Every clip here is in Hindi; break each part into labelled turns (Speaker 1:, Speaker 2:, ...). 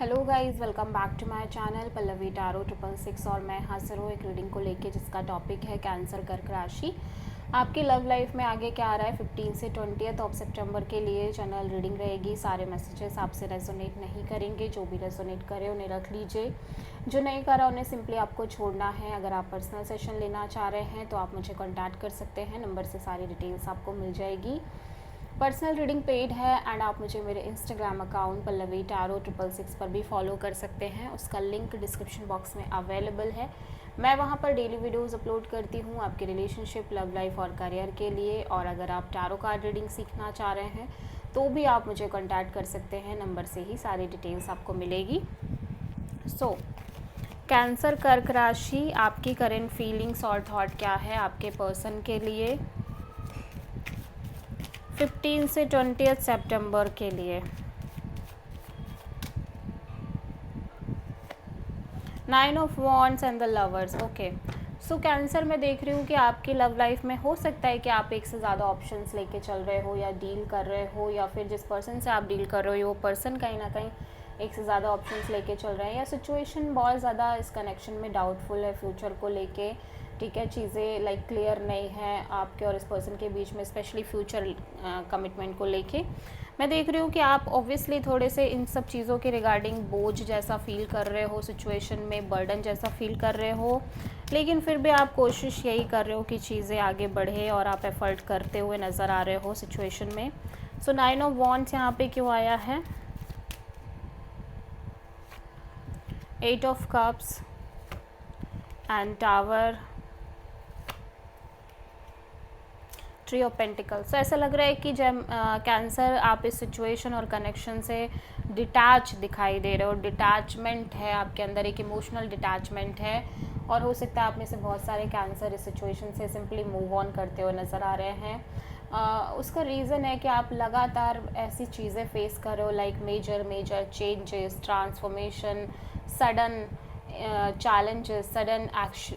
Speaker 1: Hello guys, welcome back to my channel Pallavi tarot 666। और मैं हाजिर हूँ एक रीडिंग को लेके जिसका टॉपिक है कैंसर कर्क राशि। आपकी लव लाइफ में आगे क्या आ रहा है 15 से 20 ऑफ सितंबर के लिए जनरल रीडिंग रहेगी। सारे मैसेजेस आपसे रेजोनेट नहीं करेंगे, जो भी रेजोनेट करे उन्हें रख लीजिए, जो नहीं करा उन्हें सिंपली आपको छोड़ना है। अगर आप पर्सनल सेशन लेना चाह रहे हैं तो आप मुझे कॉन्टैक्ट कर सकते हैं, नंबर से सारी डिटेल्स आपको मिल जाएगी। पर्सनल रीडिंग पेड है एंड आप मुझे मेरे इंस्टाग्राम अकाउंट पल्लवी टैरो 666 पर भी फॉलो कर सकते हैं। उसका लिंक डिस्क्रिप्शन बॉक्स में अवेलेबल है। मैं वहाँ पर डेली वीडियोस अपलोड करती हूँ आपके रिलेशनशिप, लव लाइफ और करियर के लिए। और अगर आप टैरो कार्ड रीडिंग सीखना चाह रहे हैं तो भी आप मुझे कॉन्टैक्ट कर सकते हैं, नंबर से ही सारी डिटेल्स आपको मिलेगी। कैंसर कर्क राशि, आपकी करंट फीलिंग्स और थॉट क्या है आपके पर्सन के लिए 15 से 20 सितंबर के लिए। 9 of wands and the lovers. Okay, so cancer में देख रही हूँ कि आपकी लव लाइफ में हो सकता है कि आप एक से ज़्यादा ऑप्शंस लेके चल रहे हो या डील कर रहे हो, या फिर जिस पर्सन से आप डील कर रहे हो वो पर्सन कहीं ना कहीं एक से ज़्यादा ऑप्शंस लेके चल रहे हैं, या सिचुएशन बहुत ज़्यादा इस कनेक्शन में डाउटफुल है फ्यूचर को लेके। ठीक है, चीज़ें लाइक क्लियर नहीं है आपके और इस पर्सन के बीच में, स्पेशली फ्यूचर कमिटमेंट को लेके। मैं देख रही हूँ कि आप ऑब्वियसली थोड़े से इन सब चीज़ों के रिगार्डिंग बोझ जैसा फील कर रहे हो, सिचुएशन में बर्डन जैसा फील कर रहे हो, लेकिन फिर भी आप कोशिश यही कर रहे हो कि चीज़ें आगे बढ़े और आप एफर्ट करते हुए नज़र आ रहे हो सिचुएशन में। सो 9 ऑफ वॉन्ड्स यहाँ पे क्यों आया है? 8 of cups and tower, tree of pentacles. तो ऐसा लग रहा है कि जब कैंसर आप इस सिचुएशन और कनेक्शन से डिटैच दिखाई दे रहे हो, डिटैचमेंट है आपके अंदर, एक इमोशनल डिटैचमेंट है। और हो सकता है आप में से बहुत सारे कैंसर इस सिचुएशन से सिंपली मूव ऑन करते हुए नज़र आ रहे हैं। उसका रीज़न है कि आप लगातार ऐसी चीज़ें फेस कर रहे हो, like major changes, transformation, sudden challenges, sudden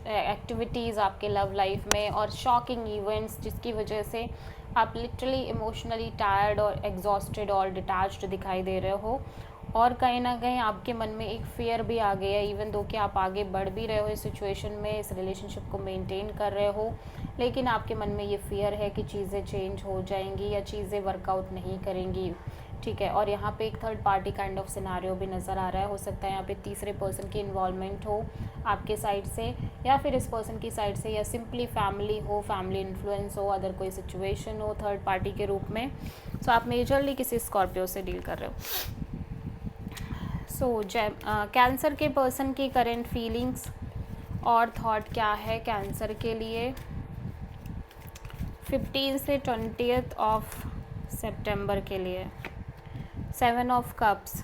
Speaker 1: activities आपके लव लाइफ में, और शॉकिंग इवेंट्स जिसकी वजह से आप लिटरली इमोशनली टायर्ड और एग्जॉस्टेड और डिटैच्ड दिखाई दे रहे हो। और कहीं ना कहीं आपके मन में एक फियर भी आ गया है, इवन दो कि आप आगे बढ़ भी रहे हो इस सिचुएशन में, इस रिलेशनशिप को मेंटेन कर रहे हो, लेकिन आपके मन में ये फियर है कि चीज़ें चेंज हो जाएंगी या चीज़ें वर्कआउट नहीं करेंगी। ठीक है, और यहाँ पे एक third party kind of scenario भी नज़र आ रहा है। हो सकता है यहाँ पे तीसरे पर्सन की इन्वॉल्वमेंट हो आपके साइड से, या फिर इस पर्सन की साइड से, या सिंपली फैमिली हो, फैमिली इन्फ्लुएंस हो, अदर कोई सिचुएशन हो थर्ड पार्टी के रूप में। सो आप मेजरली किसी स्कॉर्पियो से डील कर रहे हो। कैंसर के पर्सन की करेंट फीलिंग्स और थॉट क्या है कैंसर के लिए 15 से 20 ऑफ सितंबर के लिए। 7 ऑफ कप्स।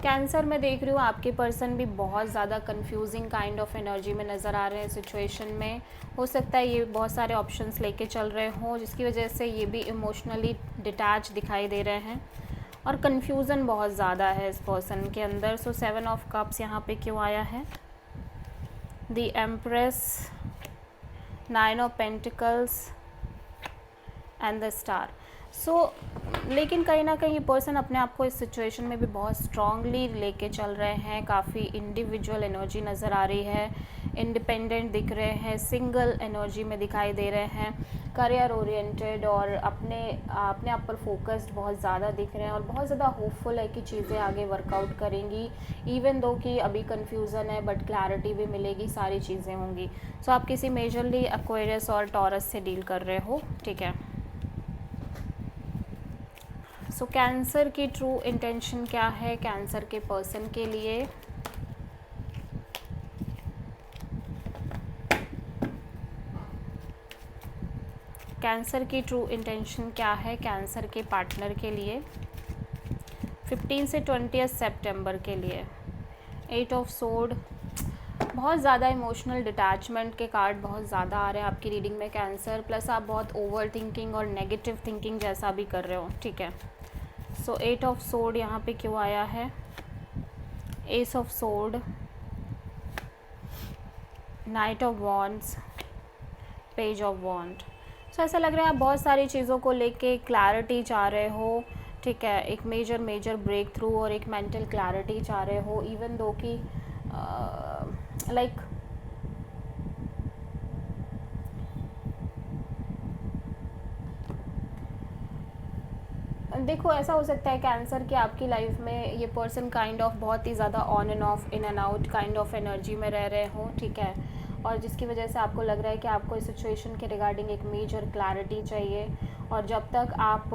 Speaker 1: कैंसर में देख रही हूँ आपके पर्सन भी बहुत ज़्यादा कंफ्यूजिंग काइंड ऑफ एनर्जी में नज़र आ रहे हैं सिचुएशन में। हो सकता है ये बहुत सारे ऑप्शंस लेके चल रहे हों, जिसकी वजह से ये भी इमोशनली डिटैच दिखाई दे रहे हैं, और कन्फ्यूज़न बहुत ज़्यादा है इस पर्सन के अंदर। सो 7 ऑफ कप्स यहाँ पे क्यों आया है? The empress, 9 of pentacles and the star. लेकिन कहीं ना कहीं पर्सन अपने आप को इस सिचुएशन में भी बहुत स्ट्रांगली लेके चल रहे हैं, काफ़ी इंडिविजुअल एनर्जी नज़र आ रही है, इंडिपेंडेंट दिख रहे हैं, सिंगल एनर्जी में दिखाई दे रहे हैं, करियर ओरिएंटेड और अपने आप पर फोकस्ड बहुत ज़्यादा दिख रहे हैं, और बहुत ज़्यादा होपफुल है कि चीज़ें आगे वर्कआउट करेंगी, इवन दो कि अभी कन्फ्यूज़न है बट क्लैरिटी भी मिलेगी, सारी चीज़ें होंगी। सो आप किसी मेजरली एक्वेरियस और टॉरस से डील कर रहे हो। ठीक है, सो कैंसर की ट्रू इंटेंशन क्या है कैंसर के पर्सन के लिए? कैंसर की ट्रू इंटेंशन क्या है कैंसर के पार्टनर के लिए 15 से 20 सितंबर के लिए? 8 ऑफ सोर्ड। बहुत ज़्यादा इमोशनल डिटैचमेंट के कार्ड बहुत ज़्यादा आ रहे हैं आपकी रीडिंग में कैंसर, प्लस आप बहुत ओवर थिंकिंग और नेगेटिव थिंकिंग जैसा भी कर रहे हो। ठीक है, सो 8 ऑफ सोर्ड यहाँ पे क्यों आया है? Ace of swords, knight of wands, page of wand. So ऐसा लग रहा है आप बहुत सारी चीज़ों को लेके क्लैरिटी चाह रहे हो, ठीक है, एक मेजर मेजर ब्रेक थ्रू और एक मेंटल क्लैरिटी चाह रहे हो, इवन दो कि लाइक देखो ऐसा हो सकता है कैंसर कि आपकी लाइफ में ये पर्सन काइंड ऑफ बहुत ही ज़्यादा on end of, in and out kind of energy में रह रहे हो, ठीक है, और जिसकी वजह से आपको लग रहा है कि आपको इस सिचुएशन के रिगार्डिंग एक मेजर क्लैरिटी चाहिए, और जब तक आप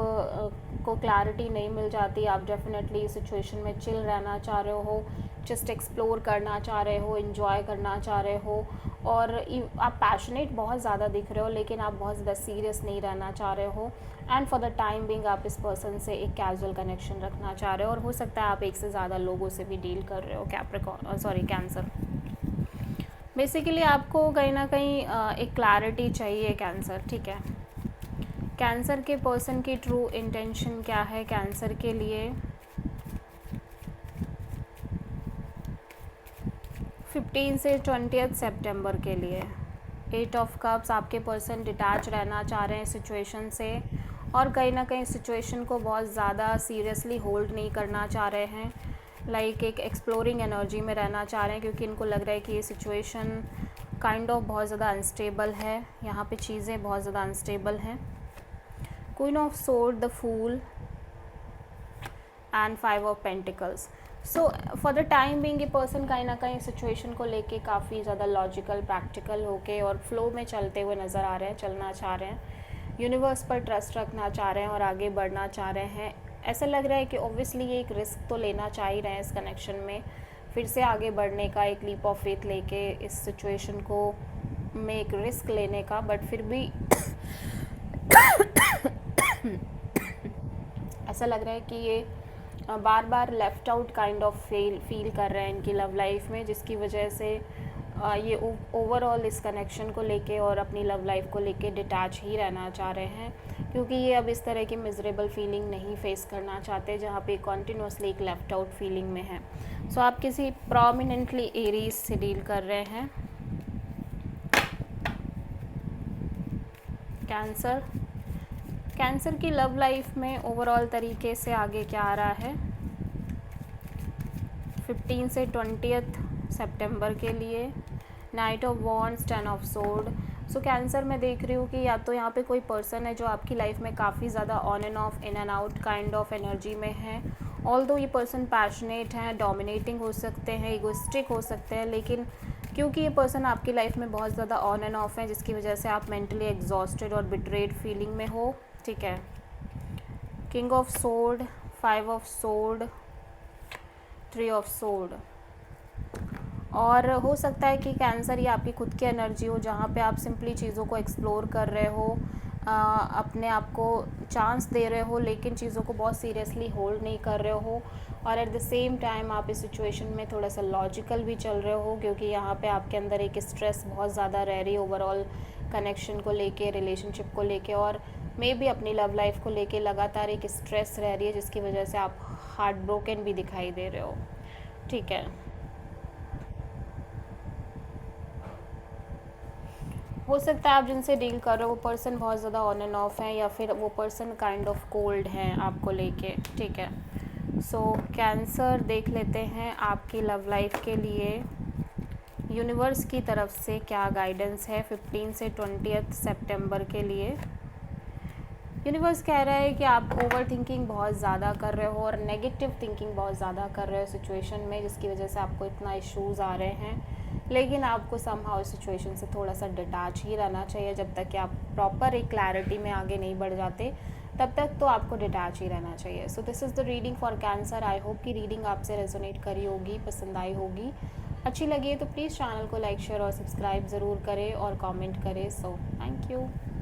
Speaker 1: को क्लैरिटी नहीं मिल जाती आप डेफिनेटली इस सिचुएशन में चिल रहना चाह रहे हो, जस्ट एक्सप्लोर करना चाह रहे हो, इन्जॉय करना चाह रहे हो, और आप पैशनेट बहुत ज़्यादा दिख रहे हो लेकिन आप बहुत ज़्यादा सीरियस नहीं रहना चाह रहे हो, and for the time Bing आप इस पर्सन से एक कैजुअल कनेक्शन रखना चाह रहे हो, और हो सकता है आप एक से ज़्यादा लोगों से भी डील कर रहे हो कैंसर। बेसिकली आपको कहीं ना कहीं एक क्लैरिटी चाहिए कैंसर, ठीक है। कैंसर के पर्सन की ट्रू इंटेंशन क्या है कैंसर के लिए? 15 से 20 सितंबर के लिए 8 ऑफ कप्स, आपके पर्सन डिटैच रहना चाह रहे हैं सिचुएशन से, और कहीं ना कहीं सिचुएशन को बहुत ज़्यादा सीरियसली होल्ड नहीं करना चाह रहे हैं, लाइक एक एक्सप्लोरिंग एनर्जी में रहना चाह रहे हैं, क्योंकि इनको लग रहा है कि ये सिचुएशन काइंड ऑफ बहुत ज़्यादा अनस्टेबल है, यहाँ पे चीज़ें बहुत ज़्यादा अनस्टेबल हैं। Queen of sword, the fool and 5 of pentacles. So for the time being ये पर्सन कहीं ना कहीं सिचुएशन को लेके काफ़ी ज़्यादा लॉजिकल प्रैक्टिकल होके और फ्लो में चलते हुए नज़र आ रहे हैं, चलना चाह रहे हैं, यूनिवर्स पर ट्रस्ट रखना चाह रहे हैं और आगे बढ़ना चाह रहे हैं। ऐसा लग रहा है कि ऑब्वियसली ये एक रिस्क तो लेना चाह ही रहे हैं इस कनेक्शन में, फिर से आगे बढ़ने का, एक लीप ऑफ फेथ लेके इस सिचुएशन को में एक रिस्क लेने का, बट फिर भी ऐसा लग रहा है कि ये बार बार left out kind of feel कर रहे हैं इनकी लव लाइफ में, जिसकी वजह से ये ओवरऑल इस कनेक्शन को लेके और अपनी लव लाइफ को लेके डिटैच ही रहना चाह रहे हैं, क्योंकि ये अब इस तरह की मिजरेबल फीलिंग नहीं फेस करना चाहते जहाँ पे कॉन्टिन्यूसली एक लेफ़्ट आउट फीलिंग में है। सो आप किसी प्रोमिनेंटली एरीज से डील कर रहे हैं कैंसर की लव लाइफ में ओवरऑल तरीके से आगे क्या आ रहा है 15 से 20 सितंबर के लिए? Night of wands, 10 of sword. So cancer में देख रही हूँ कि या तो यहाँ पे कोई पर्सन है जो आपकी लाइफ में काफ़ी ज़्यादा on end of, in and out kind of energy में है, ऑल्दो ये पर्सन पैशनेट हैं, डोमिनेटिंग हो सकते हैं, इगोइस्टिक हो सकते हैं, लेकिन क्योंकि ये पर्सन आपकी लाइफ में बहुत ज़्यादा ऑन एंड ऑफ है जिसकी वजह से आप मेंटली एग्जॉस्टेड और बिट्रेड फीलिंग में हो, ठीक है। King of sword, 5 of sword, 3 of sword. और हो सकता है कि कैंसर ये आपकी खुद की एनर्जी हो जहाँ पे आप सिंपली चीज़ों को एक्सप्लोर कर रहे हो, अपने आप को चांस दे रहे हो, लेकिन चीज़ों को बहुत सीरियसली होल्ड नहीं कर रहे हो, और एट द सेम टाइम आप इस सिचुएशन में थोड़ा सा लॉजिकल भी चल रहे हो, क्योंकि यहाँ पे आपके अंदर एक स्ट्रेस बहुत ज़्यादा रह रही है ओवरऑल कनेक्शन को लेके, रिलेशनशिप को लेके, और मे भी अपनी लव लाइफ को लेके लगातार एक स्ट्रेस रह रही है जिसकी वजह से आप हार्ट ब्रोकन भी दिखाई दे रहे हो, ठीक है। हो सकता है आप जिनसे डील कर रहे हो वो पर्सन बहुत ज़्यादा ऑन एंड ऑफ है, या फिर वो पर्सन काइंड ऑफ कोल्ड हैं आपको लेके, ठीक है। सो कैंसर देख लेते हैं आपकी लव लाइफ के लिए यूनिवर्स की तरफ से क्या गाइडेंस है 15 से 20 सितंबर के लिए। यूनिवर्स कह रहा है कि आप ओवर थिंकिंग बहुत ज़्यादा कर रहे हो और नेगेटिव थिंकिंग बहुत ज़्यादा कर रहे हो सिचुएशन में, जिसकी वजह से आपको इतना इश्यूज़ आ रहे हैं, लेकिन आपको समहाउ इस सिचुएशन से थोड़ा सा डिटैच ही रहना चाहिए। जब तक कि आप प्रॉपर एक क्लैरिटी में आगे नहीं बढ़ जाते तब तक तो आपको डिटैच ही रहना चाहिए। So this is the reading for cancer. I hope कि रीडिंग आपसे रेजोनेट करी होगी, पसंद आई होगी, अच्छी लगी है तो प्लीज़ चैनल को लाइक शेयर और सब्सक्राइब ज़रूर करें और कमेंट करें। So thank you.